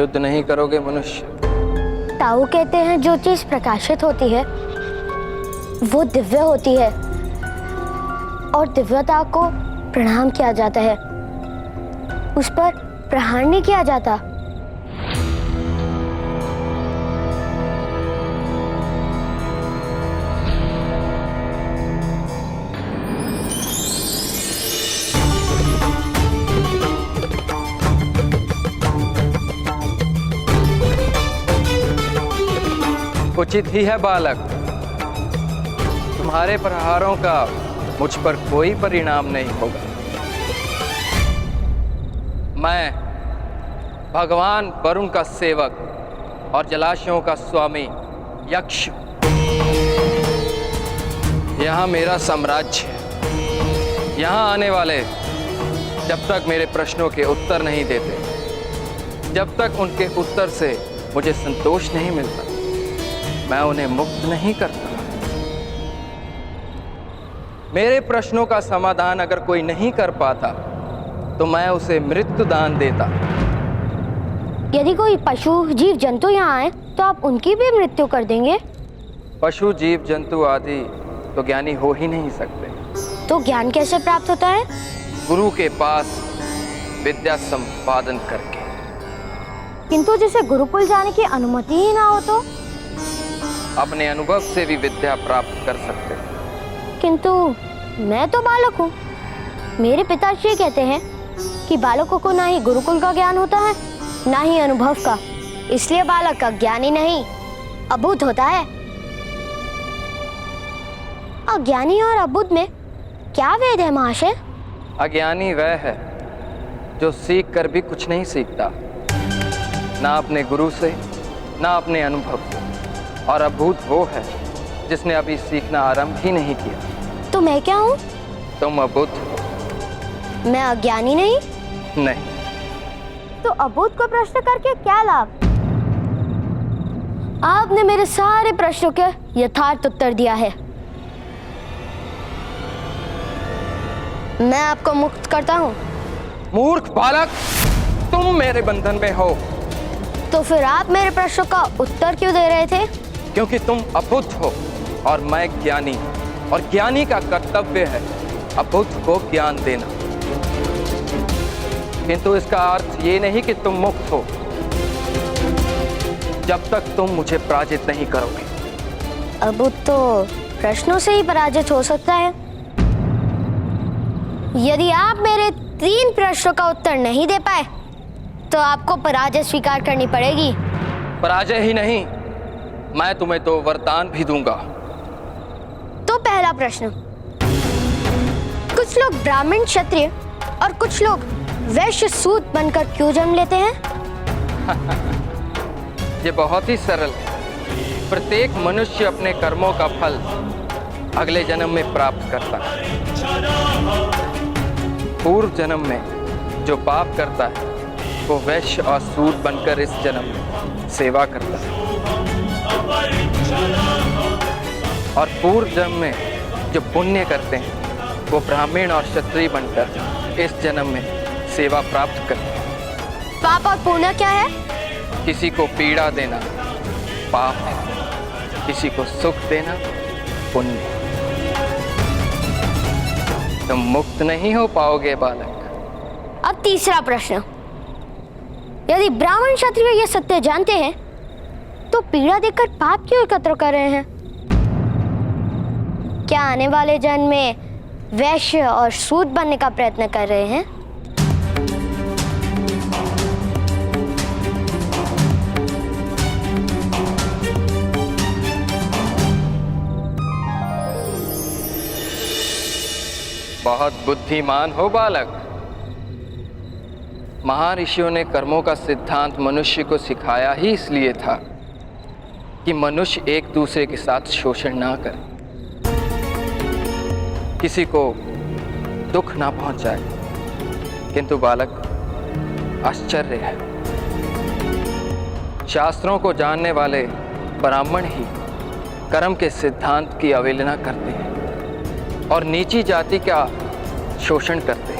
युद्ध नहीं करोगे मनुष्य? ताऊ कहते हैं जो चीज प्रकाशित होती है वो दिव्य होती है और दिव्यता को प्रणाम किया जाता है, उस पर प्रहार नहीं किया जाता। उचित ही है बालक, तुम्हारे प्रहारों का मुझ पर कोई परिणाम नहीं होगा। मैं भगवान वरुण का सेवक और जलाशयों का स्वामी यक्ष, यहाँ मेरा साम्राज्य है। यहाँ आने वाले जब तक मेरे प्रश्नों के उत्तर नहीं देते, जब तक उनके उत्तर से मुझे संतोष नहीं मिलता, मैं उन्हें मुक्त नहीं करता। मेरे प्रश्नों का समाधान अगर कोई नहीं कर पाता तो मैं उसे मृत्यु दान देता। यदि कोई पशु जीव जंतु यहाँ आए तो आप उनकी भी मृत्यु कर देंगे? पशु जीव जंतु आदि तो ज्ञानी हो ही नहीं सकते। तो ज्ञान कैसे प्राप्त होता है? गुरु के पास विद्या संपादन करके। किंतु जिसे गुरुकुल जाने की अनुमति ही ना हो तो? अपने अनुभव से भी विद्या प्राप्त कर सकते हैं। किंतु मैं तो बालक हूँ। मेरे पिताश्री कहते हैं कि बालकों को ना ही गुरुकुल का ज्ञान होता है ना ही अनुभव का, इसलिए बालक का ज्ञानी नहीं अबुद्ध होता है। अज्ञानी और अबुद्ध में क्या भेद है महाशय? अज्ञानी वह है जो सीख कर भी कुछ नहीं सीखता, ना अपने गुरु से ना अपने अनुभव से, और अबुद्ध वो है जिसने अभी सीखना आरंभ ही नहीं किया। तो मैं क्या हूँ? तुम अबुद्ध। मैं अज्ञानी नहीं? नहीं। तो अबुद्ध को प्रश्न करके क्या लाभ? आपने मेरे सारे प्रश्नों के यथार्थ उत्तर दिया है। मैं आपको मुक्त करता हूँ। मूर्ख बालक, तुम मेरे बंधन में हो। तो फिर आप मेरे प्रश्नों का उत्तर क्यों दे रहे थे? क्योंकि तुम अबुद्ध हो और मैं ज्ञानी, और ज्ञानी का कर्तव्य है अबुद्ध को ज्ञान देना। किंतु इसका अर्थ ये नहीं कि तुम मुक्त हो जब तक तुम मुझे पराजित नहीं करोगे। अबुद्ध तो प्रश्नों से ही पराजित हो सकता है। यदि आप मेरे 3 प्रश्नों का उत्तर नहीं दे पाए तो आपको पराजय स्वीकार करनी पड़ेगी। पराजय ही नहीं, मैं तुम्हें 2 वरदान भी दूंगा। तो पहला प्रश्न, कुछ लोग ब्राह्मण क्षत्रिय और कुछ लोग वैश्य सूत बनकर क्यों जन्म लेते हैं? ये बहुत ही सरल है। प्रत्येक मनुष्य अपने कर्मों का फल अगले जन्म में प्राप्त करता है। पूर्व जन्म में जो पाप करता है वो वैश्य और सूत बनकर इस जन्म में सेवा करता है, और पूर्व जन्म में जो पुण्य करते हैं वो ब्राह्मण और क्षत्रिय बनकर इस जन्म में सेवा प्राप्त करते हैं। पाप और पुण्य क्या है? किसी को पीड़ा देना पाप है, किसी को सुख देना पुण्य। तुम मुक्त नहीं हो पाओगे बालक। अब तीसरा प्रश्न, यदि ब्राह्मण क्षत्रिय ये सत्य जानते हैं तो पीड़ा देकर पाप क्यों एकत्र कर रहे हैं? क्या आने वाले जन्म में वैश्य और सूत बनने का प्रयत्न कर रहे हैं? बहुत बुद्धिमान हो बालक। महर्षियों ने कर्मों का सिद्धांत मनुष्य को सिखाया ही इसलिए था कि मनुष्य एक दूसरे के साथ शोषण ना करे, किसी को दुख ना पहुंचाए। किंतु बालक, आश्चर्य है, शास्त्रों को जानने वाले ब्राह्मण ही कर्म के सिद्धांत की अवहेलना करते हैं और नीची जाति का शोषण करते हैं।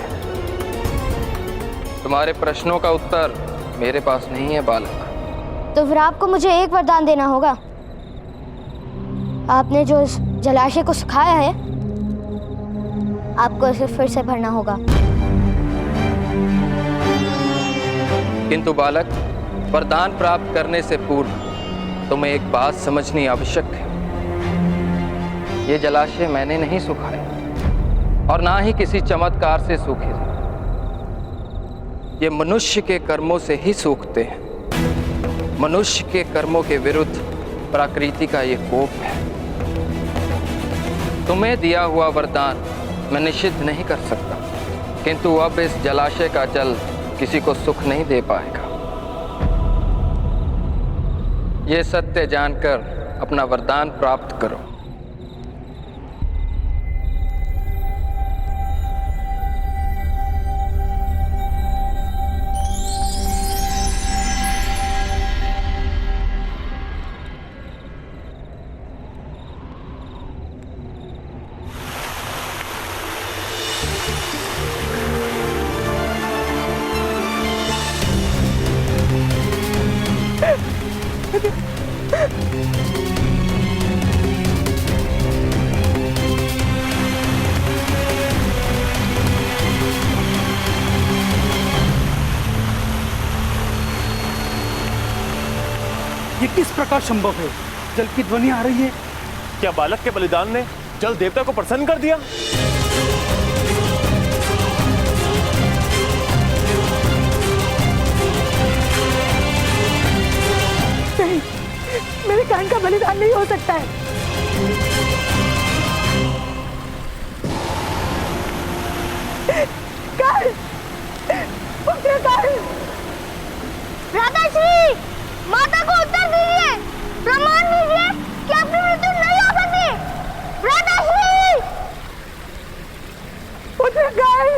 तुम्हारे प्रश्नों का उत्तर मेरे पास नहीं है बालक। तो फिर आपको मुझे एक वरदान देना होगा। आपने जो इस जलाशय को सुखाया है, आपको इसे फिर से भरना होगा। किंतु बालक, वरदान प्राप्त करने से पूर्व तुम्हें एक बात समझनी आवश्यक है। ये जलाशय मैंने नहीं सुखाया और ना ही किसी चमत्कार से सूखे। ये मनुष्य के कर्मों से ही सूखते हैं। मनुष्य के कर्मों के विरुद्ध प्रकृति का ये कोप है। तुम्हें दिया हुआ वरदान मैं निषिद्ध नहीं कर सकता, किंतु अब इस जलाशय का जल किसी को सुख नहीं दे पाएगा। ये सत्य जानकर अपना वरदान प्राप्त करो। ये किस प्रकार संभव है? जल की ध्वनि आ रही है। क्या बालक के बलिदान ने जल देवता को प्रसन्न कर दिया? नहीं, मेरे कान का बलिदान नहीं हो सकता है। कान, पुत्र कान। राधाश्री, माता को उत्तर दीजिए, प्रमाण दीजिए कि अपनी मृत्यु नहीं हो सकती। राधाश्री, पुत्र कान।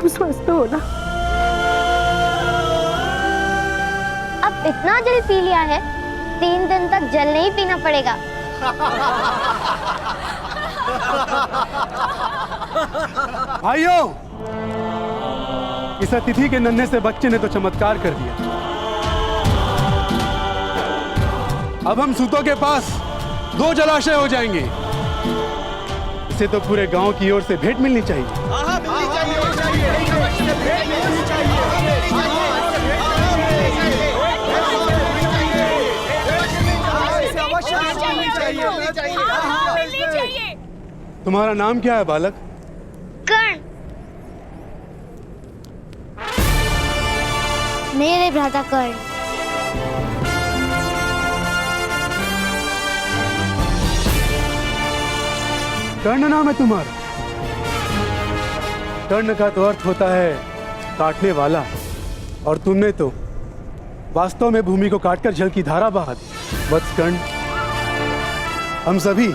स्वस्थ हो ना? अब इतना जल पी लिया है, 3 दिन तक जल नहीं पीना पड़ेगा। भाइयों, इस अतिथि के नन्हे से बच्चे ने तो चमत्कार कर दिया। अब हम सूतों के पास 2 जलाशय हो जाएंगे। इसे तो पूरे गांव की ओर से भेंट मिलनी चाहिए। तुम्हारा नाम क्या है बालक? कर्ण। मेरे भ्राता कर्ण। कर्ण नाम है तुम्हारा? कर्ण का तो अर्थ होता है काटने वाला, और तुमने तो वास्तव में भूमि को काटकर जल की धारा बहा दी। वत्स कर्ण, हम सभी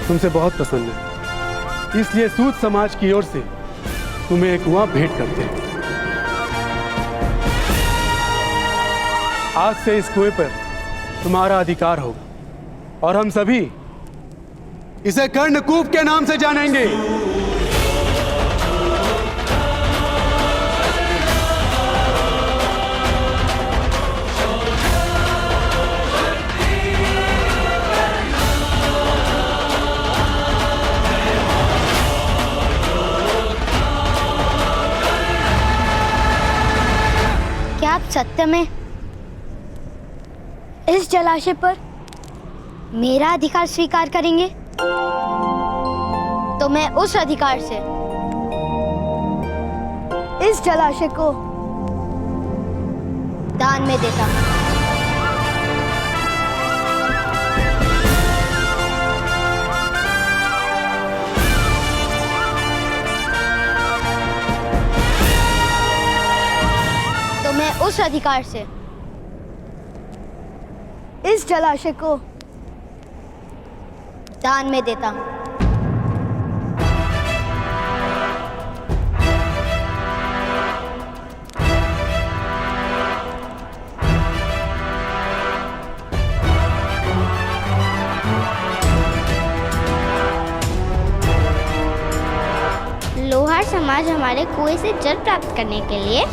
तुमसे बहुत पसंद हैं, इसलिए सूत समाज की ओर से तुम्हें एक कुआं भेंट करते हैं। आज से इस कुएं पर तुम्हारा अधिकार होगा और हम सभी इसे कर्णकूप के नाम से जानेंगे। क्या आप सत्य में इस जलाशय पर मेरा अधिकार स्वीकार करेंगे? तो मैं उस अधिकार से इस जलाशय को दान में देता हूं। तो मैं उस अधिकार से इस जलाशय को दान में देता हूं। लोहार समाज हमारे कुएं से जल प्राप्त करने के लिए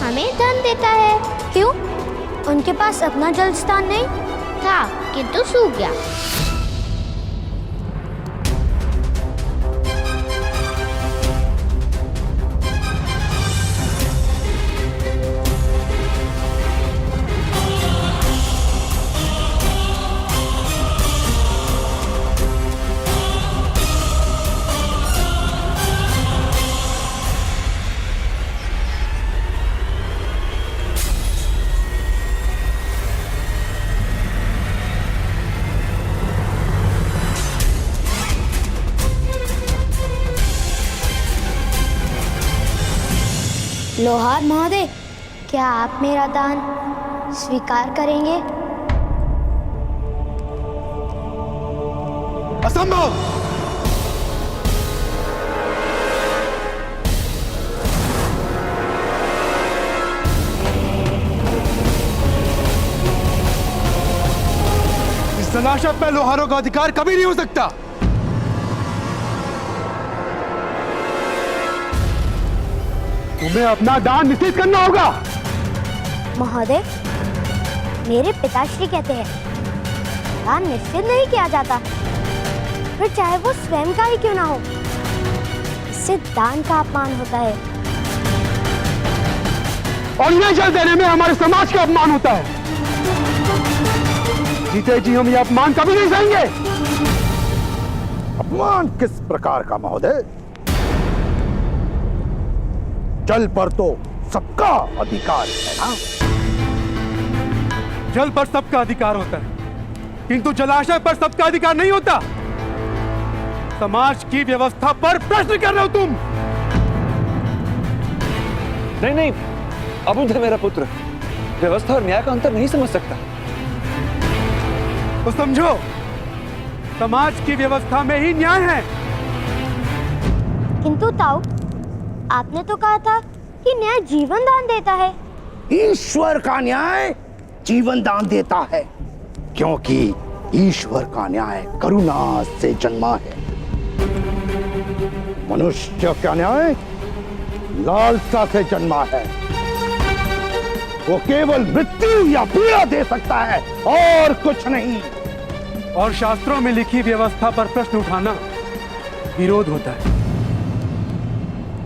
हमें धन देता है। क्यों? उनके पास अपना जल स्थान नहीं था, किंतु सूख गया। लोहार महोदय, क्या आप मेरा दान स्वीकार करेंगे? असंभव! इस जलाशय पर लोहारों का अधिकार कभी नहीं हो सकता। तुम्हें अपना दान निश्चित करना होगा। महोदय, मेरे पिताश्री कहते हैं दान निश्चित नहीं किया जाता, फिर चाहे वो स्वयं का ही क्यों ना हो। इससे दान का अपमान होता है और इन्हें जल देने में हमारे समाज का अपमान होता है। जीते जी हम ये अपमान कभी नहीं सहेंगे। अपमान किस प्रकार का महोदय? जल पर तो सबका अधिकार है ना? जल पर सबका अधिकार होता है, किंतु जलाशय पर सबका अधिकार नहीं होता। समाज की व्यवस्था पर प्रश्न कर रहे हो तुम। नहीं नहीं, अबुध है मेरा पुत्र, व्यवस्था और न्याय का अंतर नहीं समझ सकता। तो समझो, समाज की व्यवस्था में ही न्याय है। किंतु ताऊ, आपने तो कहा था कि न्याय जीवन दान देता है। ईश्वर का न्याय जीवन दान देता है, क्योंकि ईश्वर का न्याय करुणा से जन्मा है। मनुष्य का न्याय लालसा से जन्मा है। वो केवल मृत्यु या पीड़ा दे सकता है और कुछ नहीं। और शास्त्रों में लिखी व्यवस्था पर प्रश्न उठाना विरोध होता है।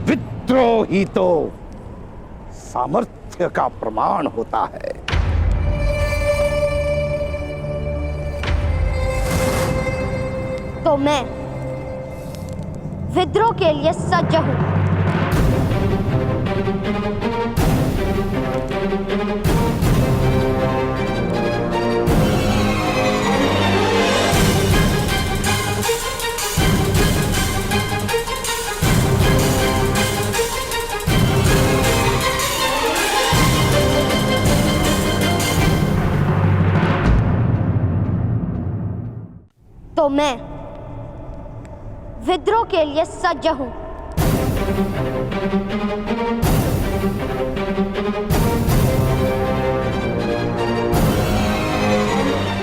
विद्रोह ही तो सामर्थ्य का प्रमाण होता है। तो मैं विद्रोह के लिए सज्ज हूं। तो मैं विद्रोह के लिए सज्ज हूं।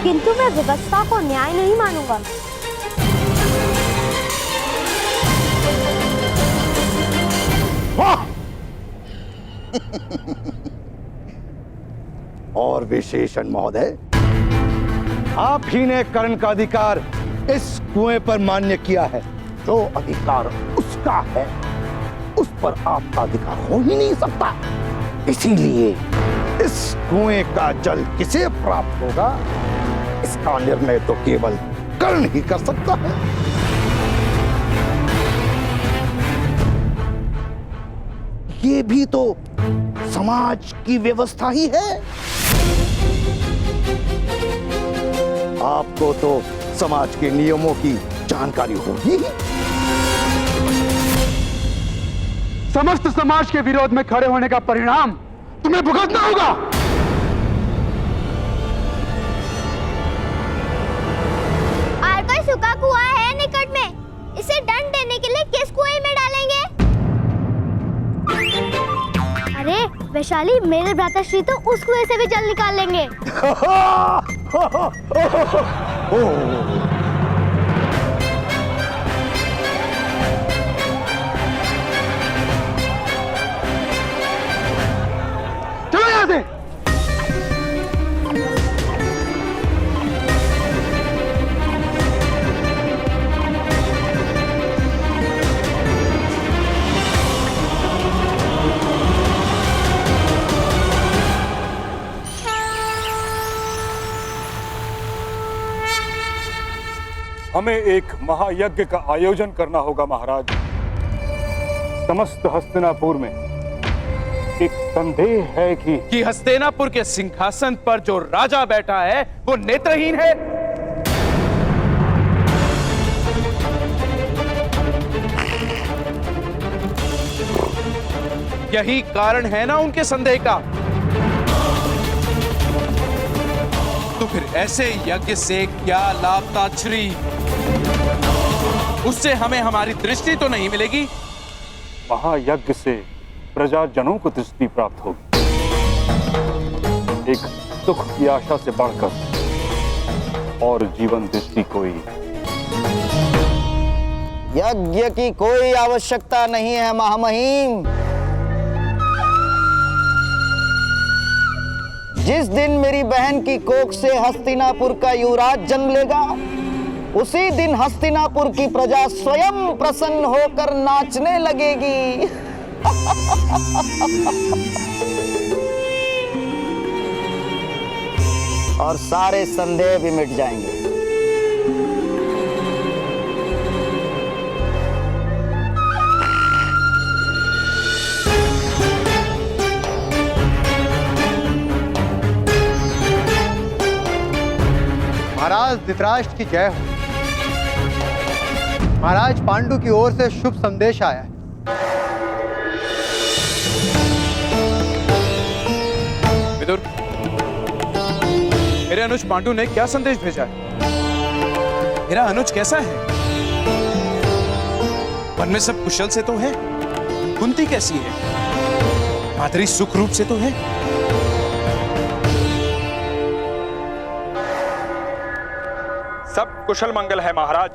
किंतु मैं व्यवस्था को न्याय नहीं मानूंगा। वाह! और विशेषण महोदय, आप ही ने कर्ण का अधिकार इस कुएं पर मान्य किया है। जो अधिकार उसका है उस पर आपका अधिकार हो ही नहीं सकता। इसीलिए इस कुएं का जल किसे प्राप्त होगा, इसका निर्णय तो केवल कर्ण ही कर सकता है। ये भी तो समाज की व्यवस्था ही है। आपको तो समाज के नियमों की जानकारी होगी। समस्त समाज के विरोध में खड़े होने का परिणाम तुम्हें भुगतना होगा। और कोई सूखा कुआं है निकट में, इसे दंड देने के लिए किस कुएं में डालेंगे? अरे वैशाली, मेरे भ्राताश्री तो उस कुएं से भी जल निकाल लेंगे। चलो यहां से। हमें एक महायज्ञ का आयोजन करना होगा महाराज। समस्त हस्तिनापुर में एक संदेह है कि हस्तिनापुर के सिंहासन पर जो राजा बैठा है वो नेत्रहीन है। यही कारण है ना उनके संदेह का। तो फिर ऐसे यज्ञ से क्या लाभ ताच्छ्री? उससे हमें हमारी दृष्टि तो नहीं मिलेगी। महायज्ञ से प्रजाजनों को दृष्टि प्राप्त होगी। एक सुख की आशा से बढ़कर और जीवन दृष्टि कोई। यज्ञ की कोई आवश्यकता नहीं है महामहिम। जिस दिन मेरी बहन की कोख से हस्तिनापुर का युवराज जन्म लेगा, उसी दिन हस्तिनापुर की प्रजा स्वयं प्रसन्न होकर नाचने लगेगी। और सारे संदेह भी मिट जाएंगे। महाराज धृतराष्ट्र की जय हो। महाराज पांडु की ओर से शुभ संदेश आया है। विदुर, मेरे अनुज पांडु ने क्या संदेश भेजा है? मेरा अनुज कैसा है? वन में सब कुशल से तो है? कुंती कैसी है? माधुरी सुख रूप से तो है? सब कुशल मंगल है महाराज।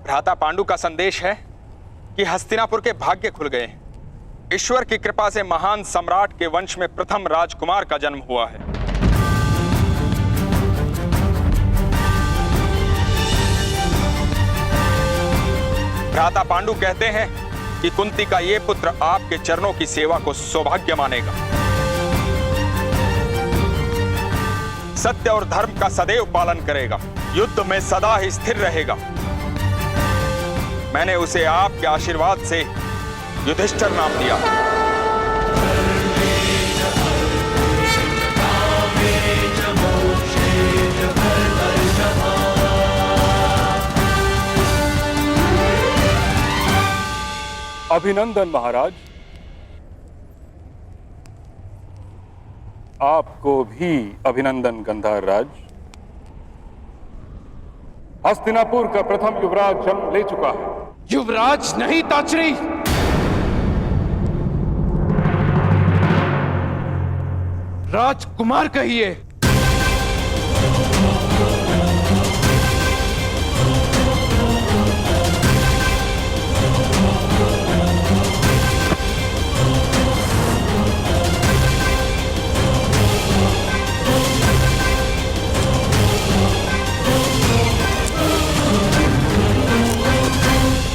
भ्राता पांडु का संदेश है कि हस्तिनापुर के भाग्य खुल गए। ईश्वर की कृपा से महान सम्राट के वंश में प्रथम राजकुमार का जन्म हुआ है। भ्राता पांडु कहते हैं कि कुंती का ये पुत्र आपके चरणों की सेवा को सौभाग्य मानेगा। सत्य और धर्म का सदैव पालन करेगा, युद्ध में सदा ही स्थिर रहेगा। मैंने उसे आपके आशीर्वाद से युधिष्ठिर नाम दिया। अभिनंदन महाराज। आपको भी अभिनंदन गंधार राज। हस्तिनापुर का प्रथम युवराज जन्म ले चुका है। युवराज नहीं ताच्छ्री, राजकुमार कहिए।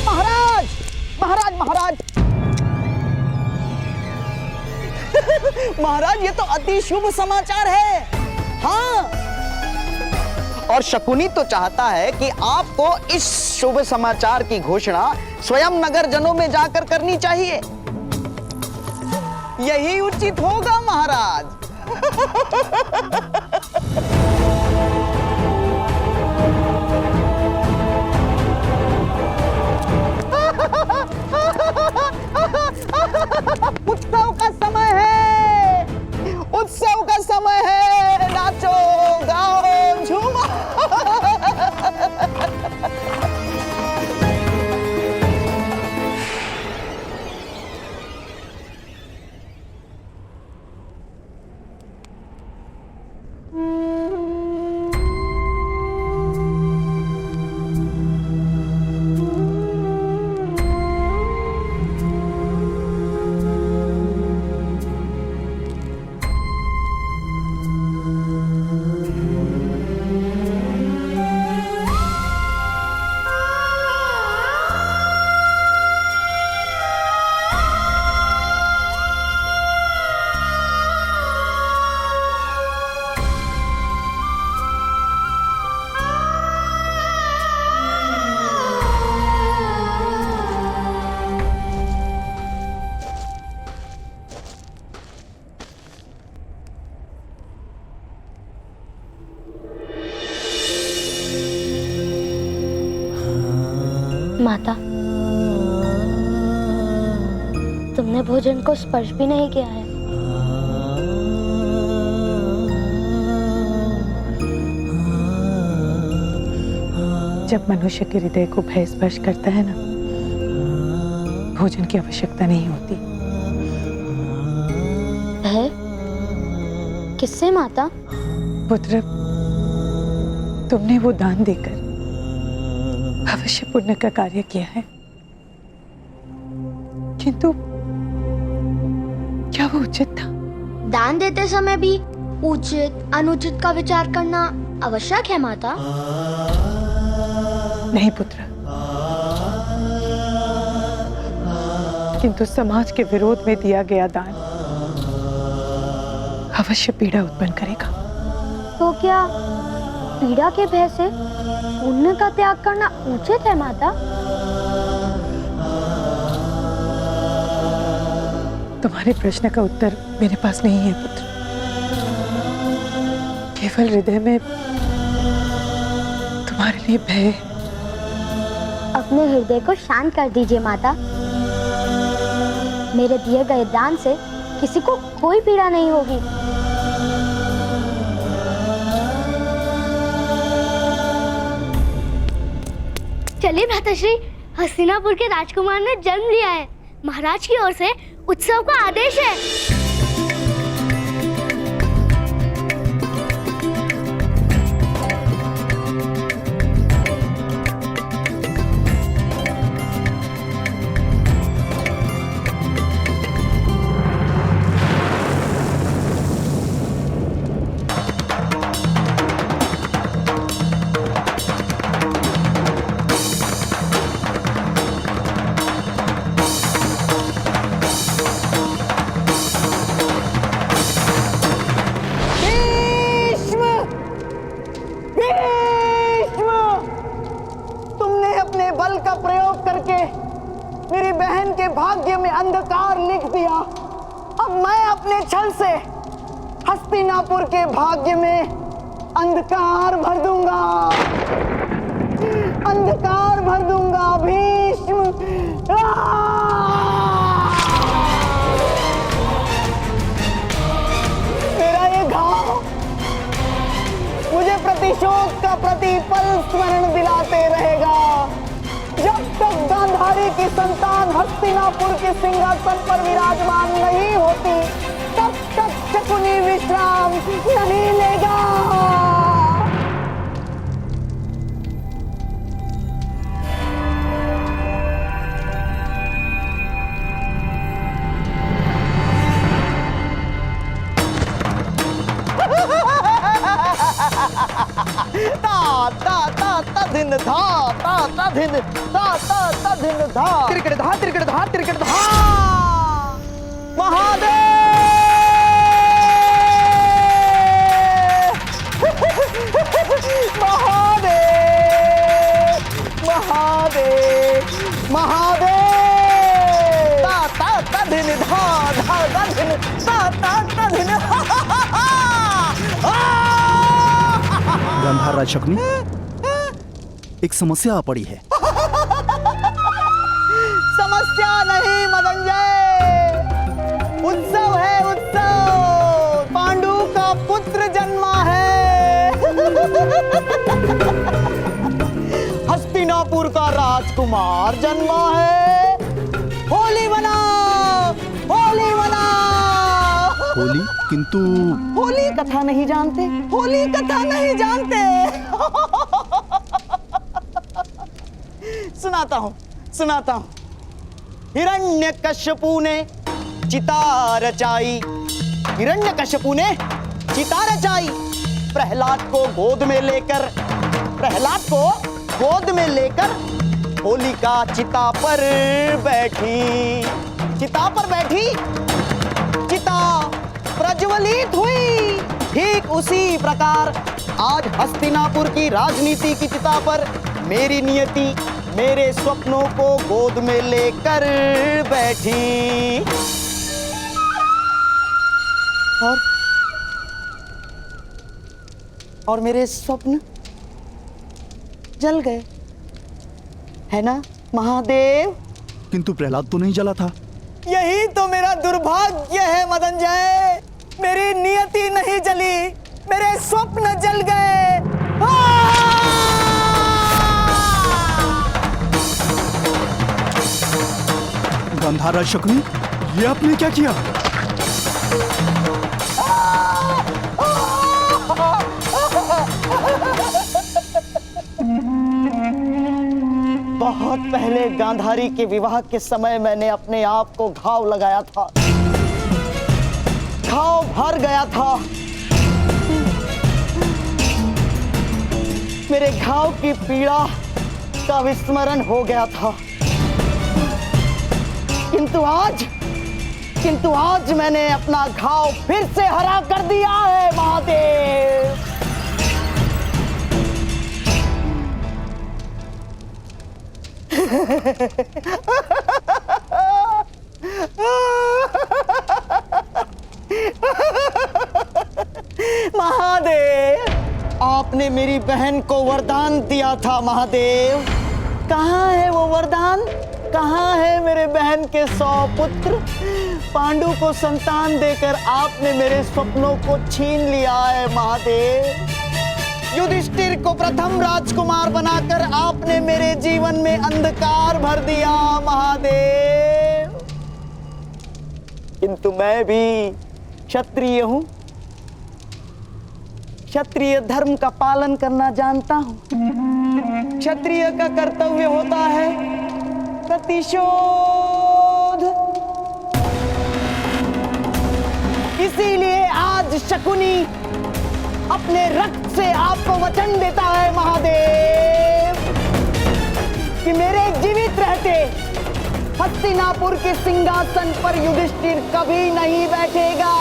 महाराज महाराज महाराज महाराज, ये तो अति शुभ समाचार है। हाँ, और शकुनी तो चाहता है कि आपको इस शुभ समाचार की घोषणा स्वयं नगर जनों में जाकर करनी चाहिए। यही उचित होगा महाराज। उत्सव का समय है, उत्सव का समय है। नाचो गाओ झूमो। माता, तुमने भोजन को स्पर्श भी नहीं किया है। जब मनुष्य के हृदय को भय स्पर्श करता है ना, भोजन की आवश्यकता नहीं होती। भय? किससे माता? पुत्र, तुमने वो दान देकर अवश्य पुण्य का कार्य किया है, किंतु क्या वो उचित था? दान देते समय भी उचित अनुचित का विचार करना आवश्यक है माता। नहीं पुत्र, किंतु समाज के विरोध में दिया गया दान अवश्य पीड़ा उत्पन्न करेगा। तो क्या पीड़ा के भय से पुण्य का त्याग करना उचित है माता? तुम्हारे प्रश्न का उत्तर मेरे पास नहीं है पुत्र। केवल हृदय में तुम्हारे लिए भय। अपने हृदय को शांत कर दीजिए माता। मेरे दिए गए दान से किसी को कोई पीड़ा नहीं होगी। चलिए भ्राताश्री, हस्तिनापुर के राजकुमार ने जन्म लिया है। महाराज की ओर से उत्सव का आदेश है। मेरी बहन के भाग्य में अंधकार लिख दिया। अब मैं अपने छल से हस्तिनापुर के भाग्य में अंधकार भर दूंगा, अंधकार भर दूंगा। भीष्म, मेरा ये घाव मुझे प्रतिशोध का प्रतिपल स्मरण दिलाते रहेगा। जब तक गांधारी की संतान हस्तिनापुर के सिंहासन पर विराजमान नहीं होती, तब तक शकुनी विश्राम नहीं लेगा। ता ता ता ता धिन धा ता ता धिन ता ता ता धिन धा तिरकड़ धा तिरकड़ धा तिरकड़ धा। महादेव महादेव महादेव महादेव ता ता ता धिन धा धा धा धिन ता ता ता धिन। गंधार शकुनी, एक समस्या आ पड़ी है। समस्या नहीं मदनजय, उत्सव है उत्सव। पांडु का पुत्र जन्मा है। हस्तिनापुर का राजकुमार जन्मा है। होली मनाओ, होली मनाओ। होली? किंतु होली कथा नहीं जानते, होली कथा नहीं जानते। सुनाता हूं। हिरण्यकश्यपु ने चिता रचाई, हिरण्यकश्यपु ने चिता रचाई। प्रहलाद को गोद में लेकर होलिका चिता पर बैठी, चिता प्रज्वलित हुई। ठीक उसी प्रकार आज हस्तिनापुर की राजनीति की चिता पर मेरी नियति मेरे स्वप्नों को गोद में लेकर बैठी। और मेरे स्वप्न जल गए, है ना महादेव? किंतु प्रहलाद तो नहीं जला था। यही तो मेरा दुर्भाग्य है मदनजय, मेरी नियति नहीं जली, मेरे स्वप्न जल गए। गंधार शकुनी, ये आपने क्या किया? बहुत पहले गांधारी के विवाह के समय मैंने अपने आप को घाव लगाया था, घाव भर गया था। मेरे घाव की पीड़ा का विस्मरण हो गया था। किंतु आज मैंने अपना घाव फिर से हरा कर दिया है महादेव। महादेव, आपने मेरी बहन को वरदान दिया था महादेव। कहाँ है वो वरदान? कहाँ है मेरे बहन के 100 पुत्र? पांडु को संतान देकर आपने मेरे स्वप्नों को छीन लिया है महादेव। युधिष्ठिर को प्रथम राजकुमार बनाकर आपने मेरे जीवन में अंधकार भर दिया महादेव। किंतु मैं भी क्षत्रिय हूं, क्षत्रिय धर्म का पालन करना जानता हूं। क्षत्रिय का कर्तव्य होता है प्रतिशोध। इसीलिए आज शकुनी अपने रक्त से आपको वचन देता है महादेव कि मेरे जीवित रहते हस्तिनापुर के सिंहासन पर युधिष्ठिर कभी नहीं बैठेगा।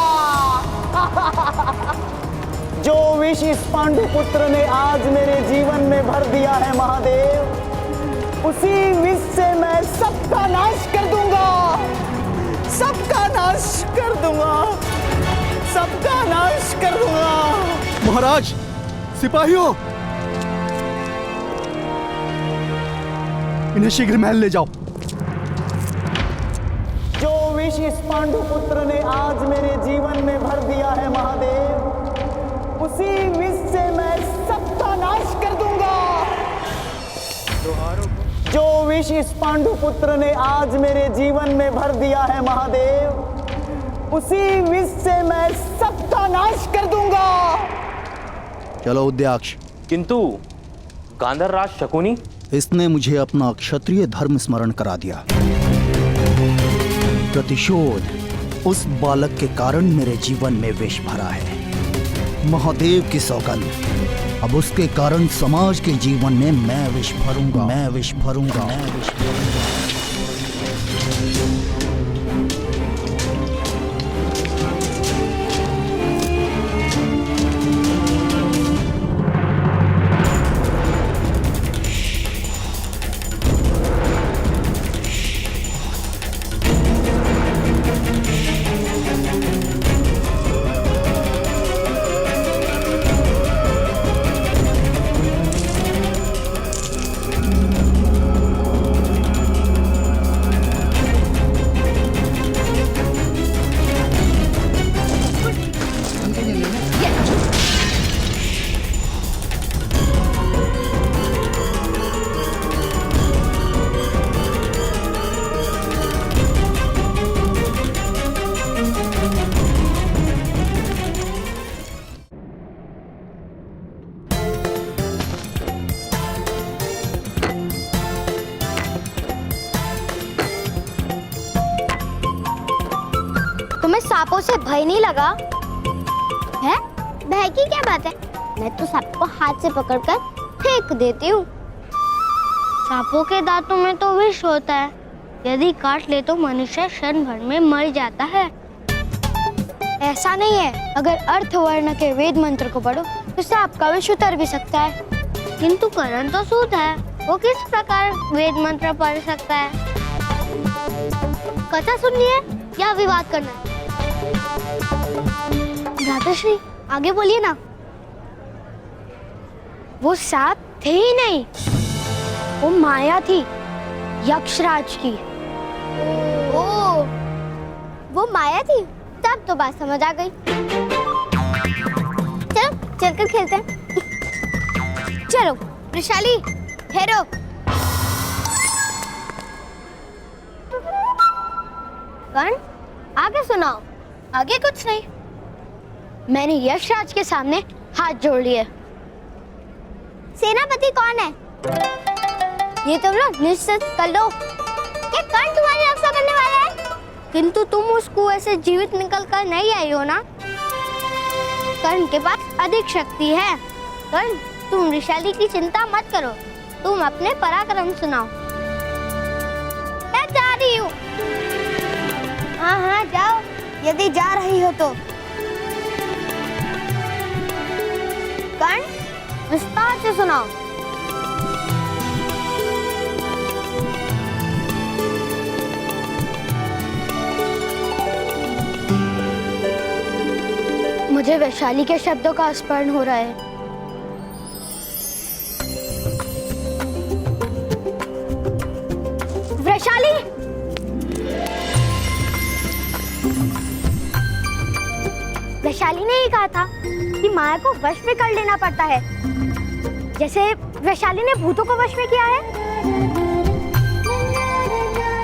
जो विष इस पांडु पुत्र ने आज मेरे जीवन में भर दिया है महादेव, उसी विष से मैं सबका नाश कर दूंगा, सबका नाश कर दूंगा, सबका नाश कर दूंगा। महाराज, सिपाहियों, इन्हें शीघ्र महल ले जाओ। जो विष इस पांडु पुत्र ने आज मेरे जीवन में भर दिया है महादेव, उसी विष से मैं सबका नाश कर दूंगा। जो विष इस पांडु पुत्र ने आज मेरे जीवन में भर दिया है महादेव, उसी विष से मैं सबका नाश कर दूंगा। चलो उद्याक्ष। किंतु गांधर राज शकुनी, इसने मुझे अपना क्षत्रिय धर्म स्मरण करा दिया। प्रतिशोध उस बालक के कारण मेरे जीवन में विष भरा है। महादेव की सौगंध, अब उसके कारण समाज के जीवन में मैं विष भरूंगा, मैं विष भरूंगा, मैं विष भरूंगा। तुम्हें सांपों से भय नहीं लगा है? भय की क्या बात है? मैं तो सबको हाथ से पकड़कर फेंक देती हूँ। सांपों के दांतों में तो विष होता है, यदि काट ले तो मनुष्य क्षण भर में मर जाता है। ऐसा नहीं है, अगर अर्थवर्ण के वेद मंत्र को पढ़ो तो सांप का विष उतर भी सकता है। किंतु करण तो सूत है, वो किस प्रकार वेद मंत्र पढ़ सकता है? कथा सुननी है या विवाद करना है? भ्राताश्री आगे बोलिए ना। वो सांप थे ही नहीं, वो माया थी यक्षराज की। ओ, वो माया थी, तब तो बात समझ आ गई। चलो चलकर खेलते हैं। चलो वृषाली, ठहरो। कर्ण, आगे सुनाओ। आगे कुछ नहीं, मैंने यक्षराज के सामने हाथ जोड़ लिए। सेनापति कौन है? ये तुम लोग निश्चित कर लो कि कर्ण तुम्हारी रक्षा करने वाला है। किंतु तुम उस कुएं से जीवित निकल कर नहीं आई हो ना? कर्ण के पास अधिक शक्ति है। कर्ण, तुम वृषाली की चिंता मत करो, तुम अपने पराक्रम सुनाओ। मैं जा रही हूँ। हाँ हाँ जाओ, यदि जा रही हो तो। कर्ण, विस्तार से सुनाओ। मुझे वैशाली के शब्दों का स्मरण हो रहा है। वैशाली, वैशाली ने ही कहा था कि माया को वश में कर लेना पड़ता है, जैसे वैशाली ने भूतों को वश में किया है।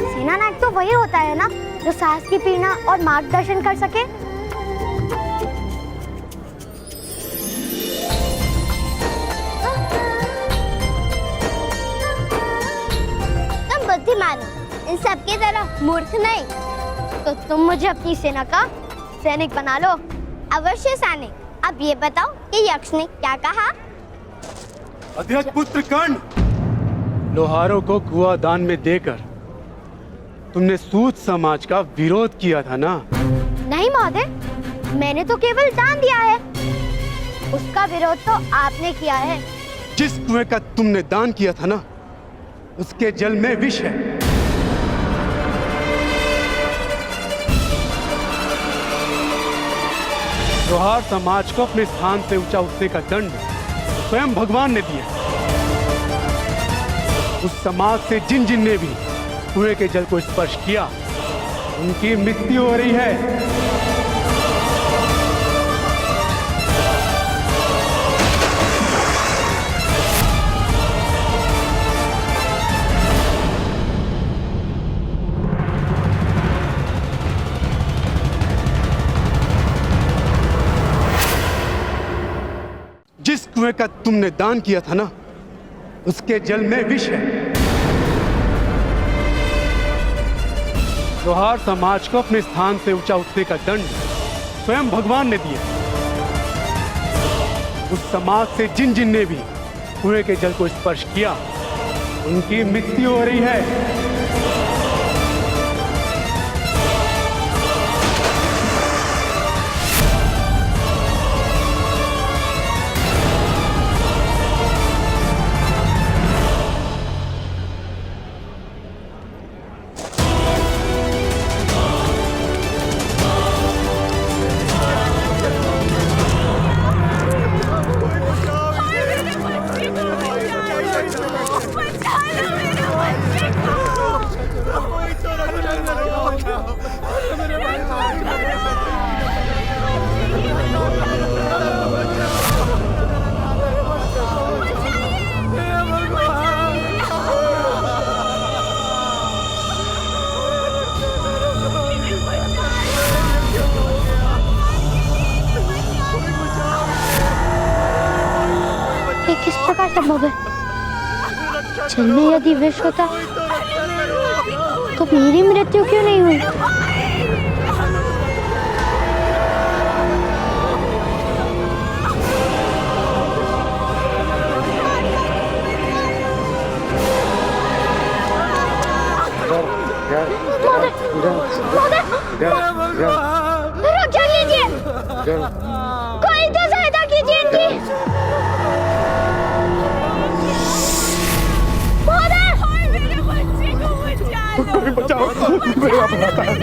सेनानायक तो वही होता है ना जो साहस की प्रेरणा और मार्गदर्शन कर सके। तुम बुद्धिमान हो, इन सब की तरह मूर्ख नहीं। तो तुम मुझे अपनी सेना का सैनिक बना लो। अवश्य सैनिक। अब ये बताओ कि यक्ष ने क्या कहा? अध्यक्ष पुत्र कर्ण, लोहारों को कुआं दान में देकर तुमने सूत समाज का विरोध किया था ना? नहीं महोदय, मैंने तो केवल दान दिया है, उसका विरोध तो आपने किया है। जिस कुएं का तुमने दान किया था ना, उसके जल में विष है। लोहार समाज को अपने स्थान से ऊंचा उठने का दंड स्वयं भगवान ने दिया। उस समाज से जिन जिन ने भी कुएं के जल को स्पर्श किया, उनकी मृत्यु हो रही है। कुएं का तुमने दान किया था ना, उसके जल में विष है। लोहार समाज को अपने स्थान से ऊंचा उठने का दंड स्वयं भगवान ने दिया। उस समाज से जिन जिन ने भी कुएं के जल को स्पर्श किया, उनकी मृत्यु हो रही है। किस प्रकार संभव है? जल में यदि विष होता तो मेरी मृत्यु क्यों नहीं हुई? रक्षा कीजिए, कोई तो सहायता कीजिए इनकी। बचाओ, मेरा भ्राता है।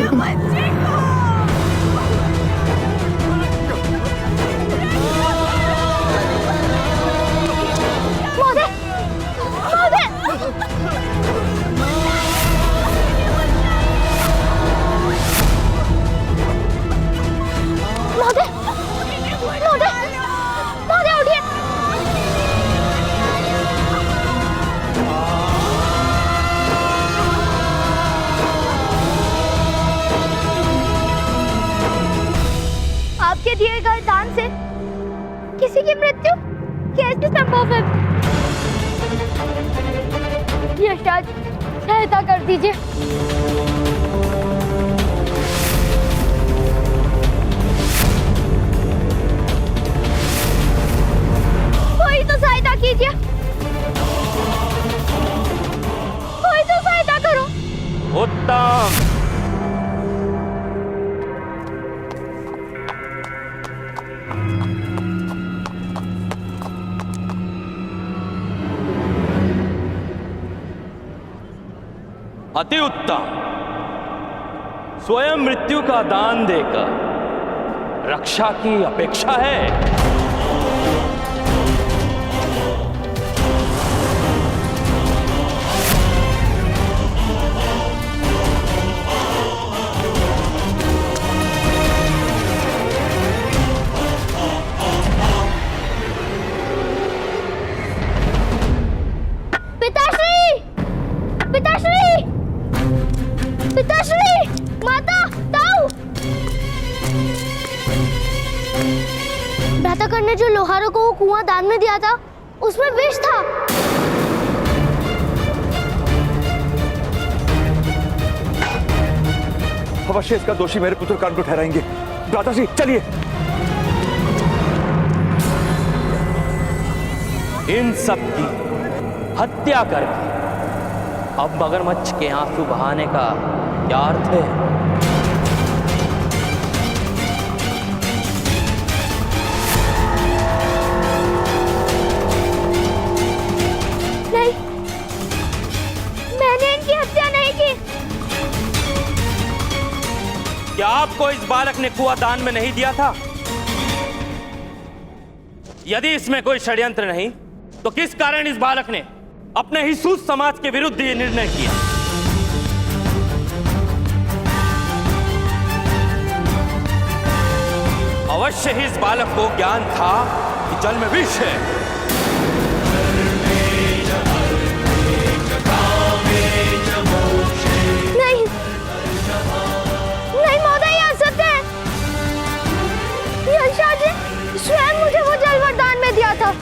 आपके दिए गए दान से किसी की मृत्यु कैसे संभव है? यशराज, सहायता कर दीजिए। कोई तो सहायता कीजिए, कोई तो सहायता करो। उत्तम। अति उत्तम। स्वयं मृत्यु का दान देकर रक्षा की अपेक्षा है। पिताश्री, पिताश्री, पिताश्री, माता, ताऊ। भ्राताकर ने जो लोहारों को वो कुआं दान में दिया था, उसमें विष था। अवश्य इसका दोषी मेरे पुत्र कान को ठहराएंगे। भ्राताश्री, चलिए। इन सब की हत्या करके अब मगरमच्छ के आंसू बहाने का क्या अर्थ है? नहीं, मैंने इनकी हत्या नहीं की। क्या आपको इस बालक ने कुआं दान में नहीं दिया था? यदि इसमें कोई षड्यंत्र नहीं, तो किस कारण इस बालक ने अपने ही सूत समाज के विरुद्ध ये निर्णय किया? अवश्य ही इस बालक को ज्ञान था कि जल में विष है। नहीं, नहीं महोदय, यह असत्य है। यशराज ने स्वयं मुझे वो जल वरदान में दिया था।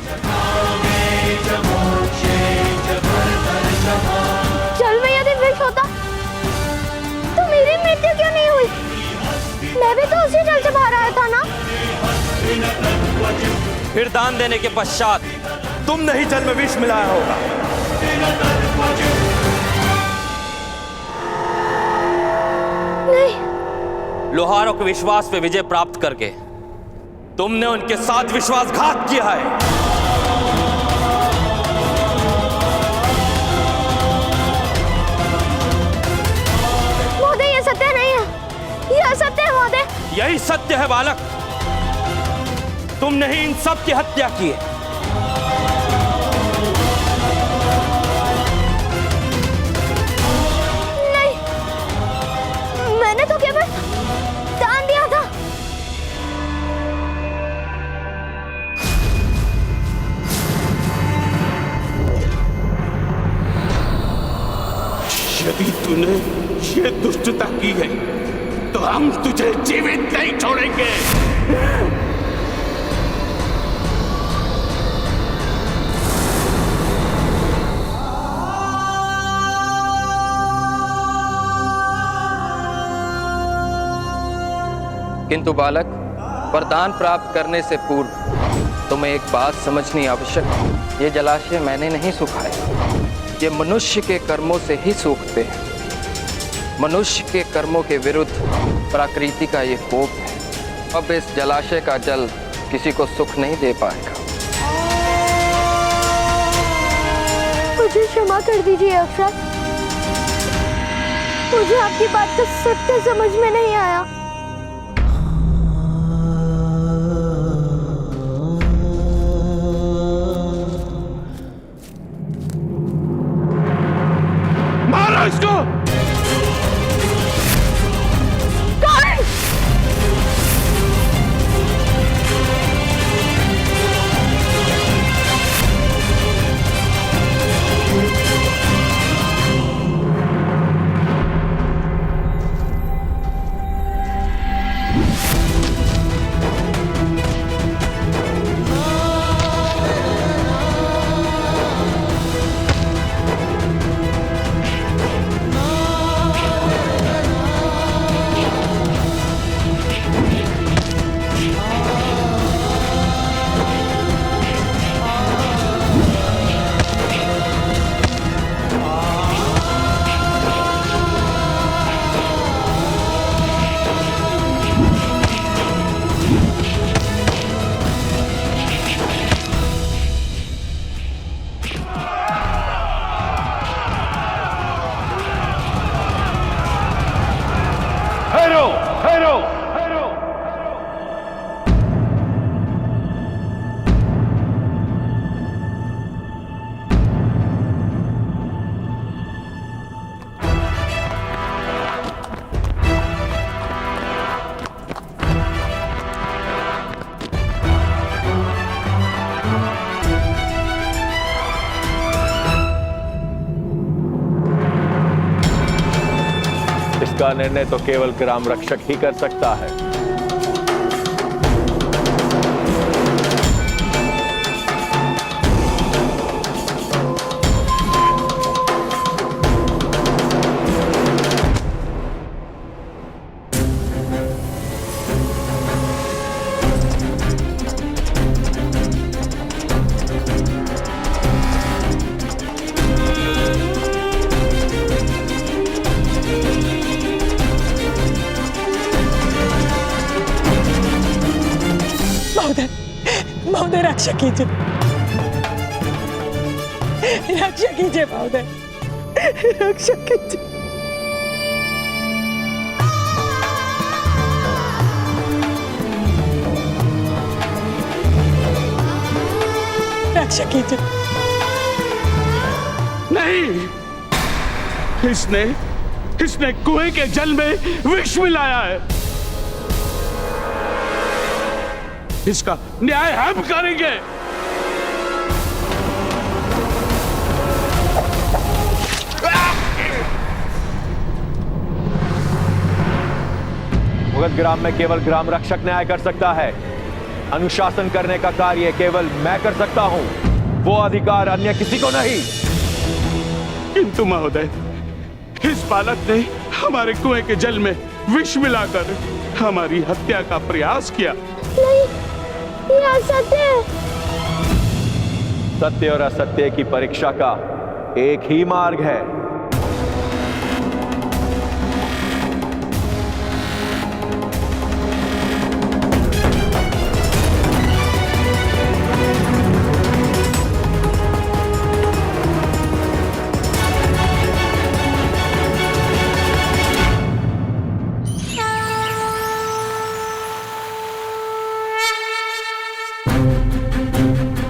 फिर दान देने के पश्चात तुमने ही जल में विष मिलाया होगा। नहीं। लोहारों के विश्वास पे विजय प्राप्त करके तुमने उनके साथ विश्वासघात किया है। महोदय, ये सत्य नहीं है, ये असत्य है महोदय। यही सत्य है बालक, तुमने ही इन सब की हत्या की है। नहीं, मैंने तो केवल दान दिया था। यदि तूने ये दुष्टता की है तो हम तुझे जीवित नहीं छोड़ेंगे। किंतु बालक, वरदान प्राप्त करने से पूर्व तुम्हें एक बात समझनी आवश्यक है। ये जलाशय मैंने नहीं सुखाया, ये मनुष्य के कर्मों से ही सूखते हैं। मनुष्य के कर्मों के विरुद्ध प्रकृति का ये कोप है। अब इस जलाशय का जल किसी को सुख नहीं दे पाएगा। मुझे क्षमा कर दीजिए अक्षर, मुझे आपकी बात का सत्य समझ में नहीं आया। मारो इसको। इसका निर्णय तो केवल ग्राम रक्षक ही कर सकता है। महोदय रक्षा कीजिए, रक्षा कीजिए महोदय, रक्षा कीजिए। रक्षा कीजिए। नहीं, इसने कुएं के जल में विष मिलाया है। इसका न्याय हम करेंगे। मुगल ग्राम में केवल ग्राम रक्षक न्याय कर सकता है। अनुशासन करने का कार्य केवल मैं कर सकता हूं, वो अधिकार अन्य किसी को नहीं। किंतु महोदय, इस बालक ने हमारे कुएं के जल में विष मिलाकर हमारी हत्या का प्रयास किया। नहीं, ये असत्य है। सत्य और असत्य की परीक्षा का एक ही मार्ग है।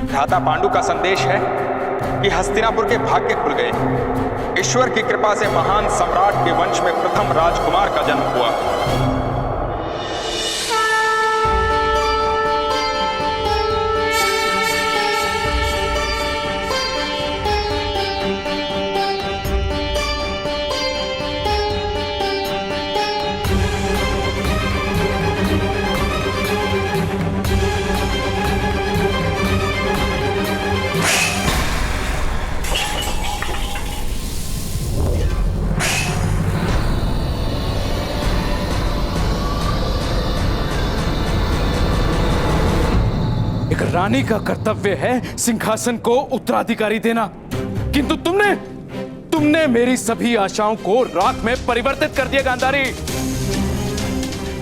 भ्राता पांडु का संदेश है कि हस्तिनापुर के भाग्य खुल गए। ईश्वर की कृपा से महान सम्राट के वंश में प्रथम राजकुमार का जन्म हुआ। एक रानी का कर्तव्य है सिंहासन को उत्तराधिकारी देना, किंतु तुमने मेरी सभी आशाओं को राख में परिवर्तित कर दिया गांधारी।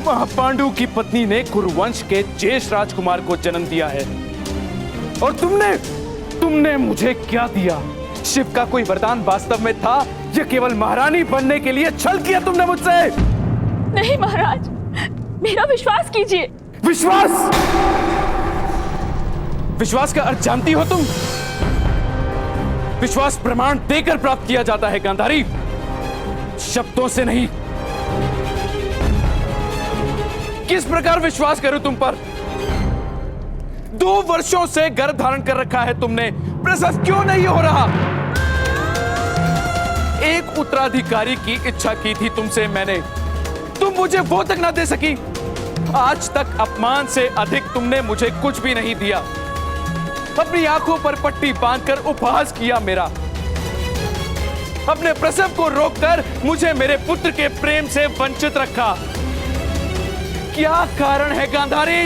महापांडु की पत्नी ने कुरुवंश के ज्येष्ठ राजकुमार को जन्म दिया है, और तुमने मुझे क्या दिया? शिव का कोई वरदान वास्तव में था या केवल महारानी बनने के लिए छल किया तुमने मुझसे? नहीं महाराज, मेरा विश्वास कीजिए। विश्वास का अर्थ जानती हो तुम? विश्वास प्रमाण देकर प्राप्त किया जाता है गांधारी, शब्दों से नहीं। किस प्रकार विश्वास करूं तुम पर? 2 वर्षों से गर्भ धारण कर रखा है तुमने, प्रसव क्यों नहीं हो रहा? एक उत्तराधिकारी की इच्छा की थी तुमसे मैंने, तुम मुझे वो तक ना दे सकी। आज तक अपमान से अधिक तुमने मुझे कुछ भी नहीं दिया। अपनी आंखों पर पट्टी बांधकर उपहास किया मेरा। अपने प्रसव को रोककर मुझे मेरे पुत्र के प्रेम से वंचित रखा। क्या कारण है गांधारी?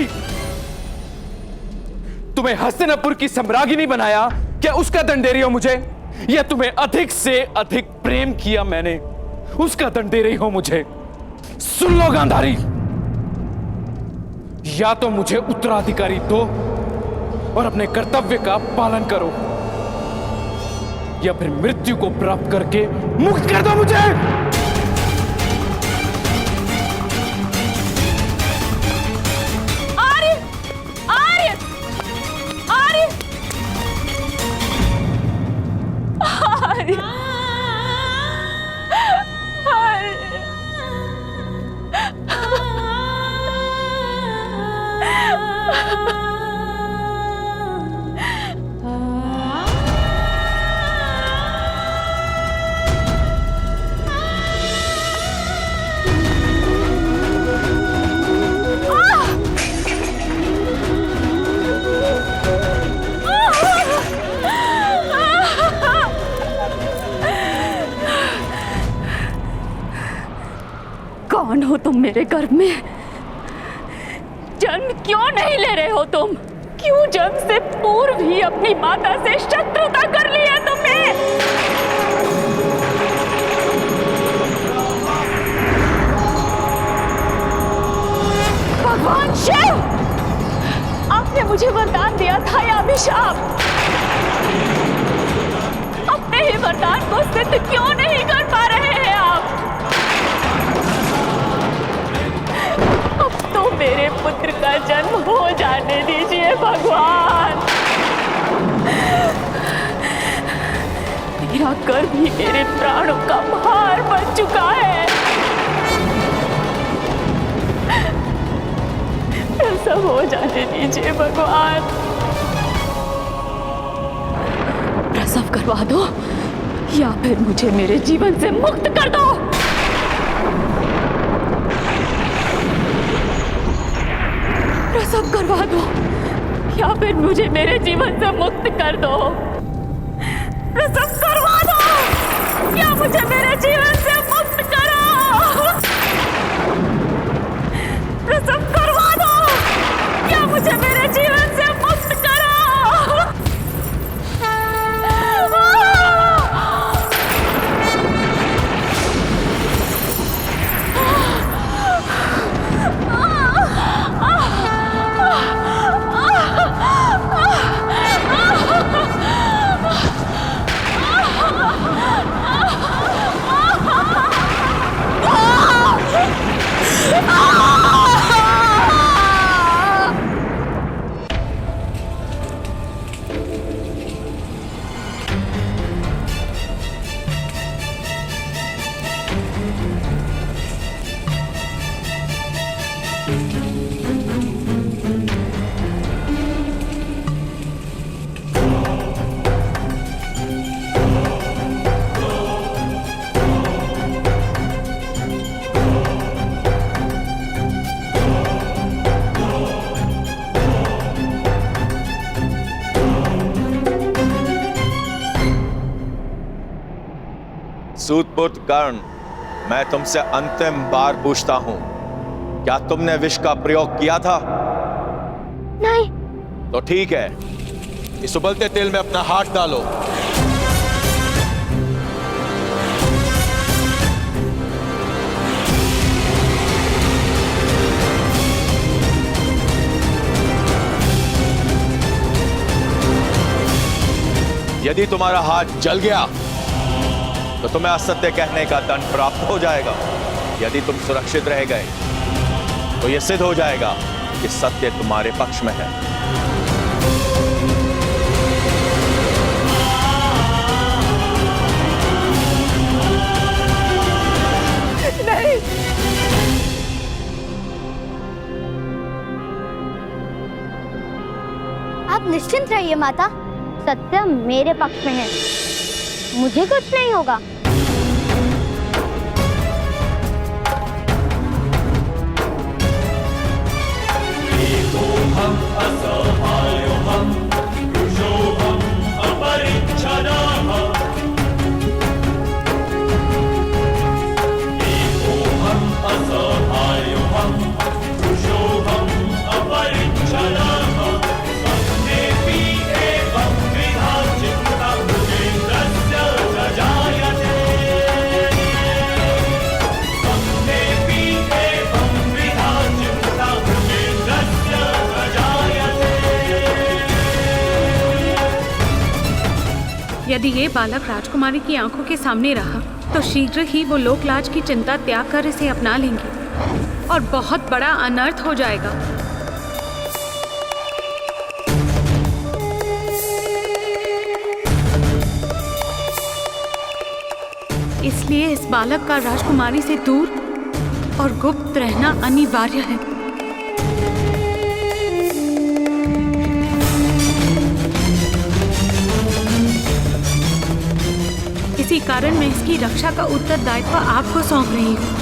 तुम्हें हस्तिनापुर की सम्राज्ञी बनाया, क्या उसका दंड दे रही हो मुझे? या तुम्हें अधिक से अधिक प्रेम किया मैंने, उसका दंड दे रही हो मुझे? सुन लो गांधारी, या तो मुझे उत्तराधिकारी दो और अपने कर्तव्य का पालन करो, या फिर मृत्यु को प्राप्त करके मुक्त कर दो मुझे। आर्य, आर्य, आर्य, आर्य, कौन हो तुम मेरे गर्भ में? जन्म क्यों नहीं ले रहे हो तुम? क्यों जन्म से पूर्व ही अपनी माता से शत्रुता कर ली है तुमने? भगवान शिव, आपने मुझे वरदान दिया था या अभिशाप? अपने ही वरदान को सिद्ध क्यों नहीं कर पा रहे हैं आप? तो मेरे पुत्र का जन्म हो जाने दीजिए भगवान। मेरा गर्भ ही मेरे प्राणों का भार बन चुका है। प्रसव हो जाने दीजिए भगवान। प्रसव करवा दो या फिर मुझे मेरे जीवन से मुक्त कर दो। प्रसव करवा दो या फिर मुझे मेरे जीवन से मुक्त कर दो। प्रसव करवा दो या मुझे मेरे जीवन से मुक्त करो। प्रसव करवा दो या मुझे मेरे जीवन से मुक्त करो। सूतपुत्र कर्ण, मैं तुमसे अंतिम बार पूछता हूं, क्या तुमने विष का प्रयोग किया था? नहीं। तो ठीक है, इस उबलते तेल में अपना हाथ डालो। यदि तुम्हारा हाथ जल गया तो तुम्हें असत्य कहने का दंड प्राप्त हो जाएगा। यदि तुम सुरक्षित रह गए तो यह सिद्ध हो जाएगा कि सत्य तुम्हारे पक्ष में है। नहीं। आप निश्चिंत रहिए माता, सत्य मेरे पक्ष में है, मुझे कुछ नहीं होगा। यदि ये बालक राजकुमारी की आंखों के सामने रहा तो शीघ्र ही वो लोकलाज की चिंता त्याग कर इसे अपना लेंगे और बहुत बड़ा अनर्थ हो जाएगा। इसलिए इस बालक का राजकुमारी से दूर और गुप्त रहना अनिवार्य है। इसी कारण मैं इसकी रक्षा का उत्तरदायित्व आपको सौंप रही हूँ।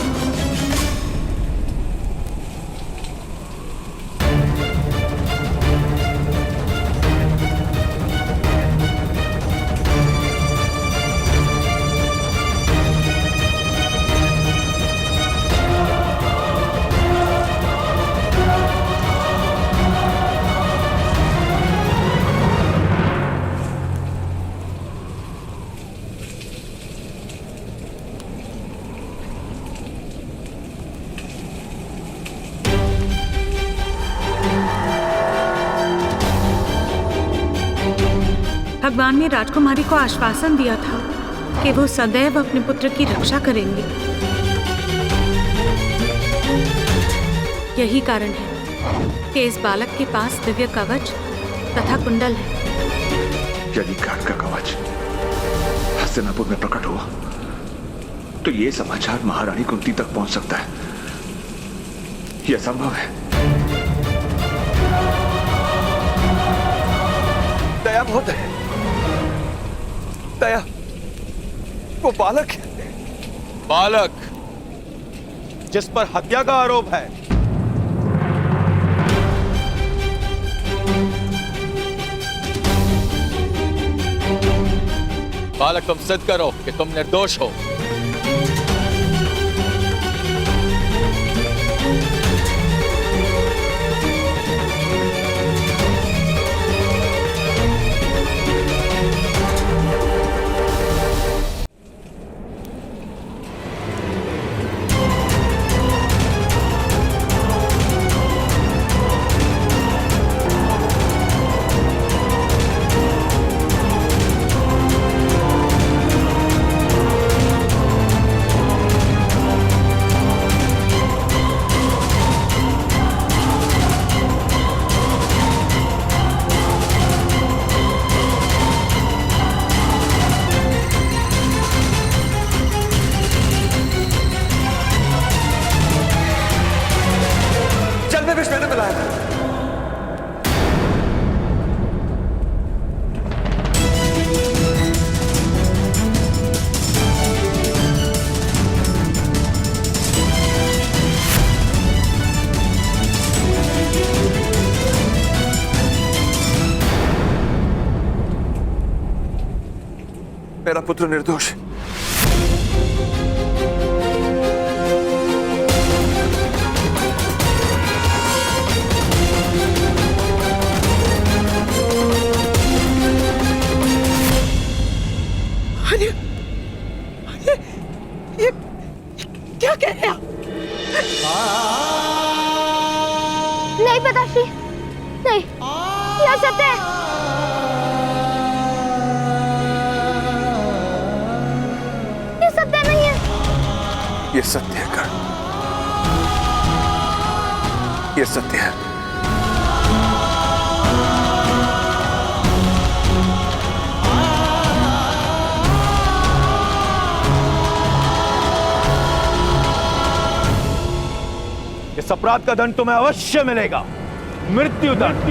भगवान ने राजकुमारी को आश्वासन दिया था कि वो सदैव अपने पुत्र की रक्षा करेंगे। यही कारण है कि इस बालक के पास दिव्य कवच तथा कुंडल है। यदि कर्ण का कवच हस्तिनापुर में प्रकट हुआ तो ये समाचार महारानी कुंती तक पहुंच सकता है। यह संभव है। दया बहुत है। दया, वो बालक है। बालक जिस पर हत्या का आरोप है। बालक, तुम सिद्ध करो कि तुम निर्दोष हो। मेरा पुत्र निर्दोष। ये सत्य है कर्ण, ये सत्य है। इस अपराध का दंड तुम्हें अवश्य मिलेगा, मृत्यु दंड।